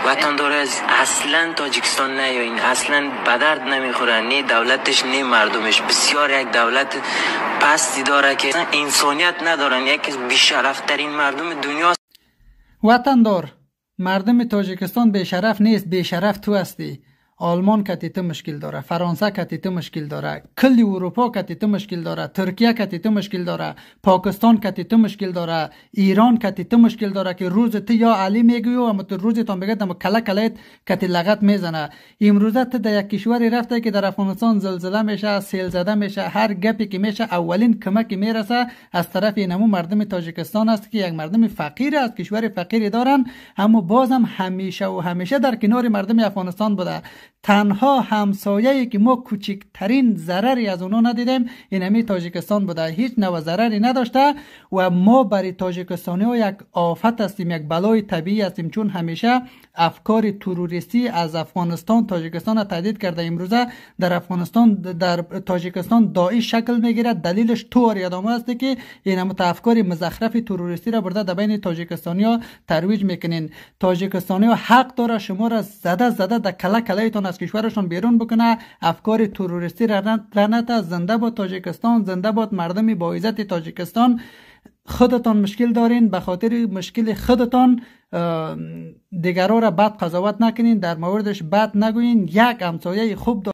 وطندار اصلا تاجیکستان نیاین، اصلا به درد نمیخوره، نه دولتش نه مردمش. بسیار یک دولت پستی داره که انسانیت ندارن، یکی از بی‌شرفترین مردم دنیا. وطندار، مردم تاجیکستان بی‌شرف نیست، بی‌شرف تو هستی. آلمان کتیت مشکل داره، فرانسه کتیت مشکل داره، کل اروپا کتیت مشکل داره، ترکیه کتیت مشکل داره، پاکستان کتیت مشکل داره، ایران کتیت مشکل داره که روز تو یا علی میگوی و اما تو روز تا بگه دم کله کله کتی لغت میزنه. امروزه تو در یک کشوری رفته که در افغانستان زلزله میشه، سیل زده میشه، هر گپی که میشه اولین کمک میرسه از طرف اینمو مردم تاجیکستان است که یک مردم فقیر است، کشور فقیری دارن، اما بازم همیشه و همیشه در کنار مردم افغانستان بوده. تنها همسایه‌ای که ما کوچکترین ضرری از اونها ندیدیم اینمی تاجیکستان بوده، هیچ نوع ضرری نداشته و ما برای تاجیکستانی ها یک آفت هستیم، یک بلای طبیعی هستیم، چون همیشه افکار تروریستی از افغانستان تاجیکستان تهدید کرده. امروزه در افغانستان در تاجیکستان داعش شکل میگیره، دلیلش طور یادآمد است که این افکار مزخرف تروریستی را برده در بین تاجیکستانی ها ترویج میکنین. تاجیکستانی ها حق داره شما را زده در کله کله تون از کشورشون بیرون بکنه، افکار تروریستی رنت. زنده باد تاجیکستان، زنده باد مردم با عزت تاجیکستان. خودتان مشکل دارین، به خاطر مشکل خودتان دیگران را بد قضاوت نکنین، در موردش بد نگوین. یک همسایه خوب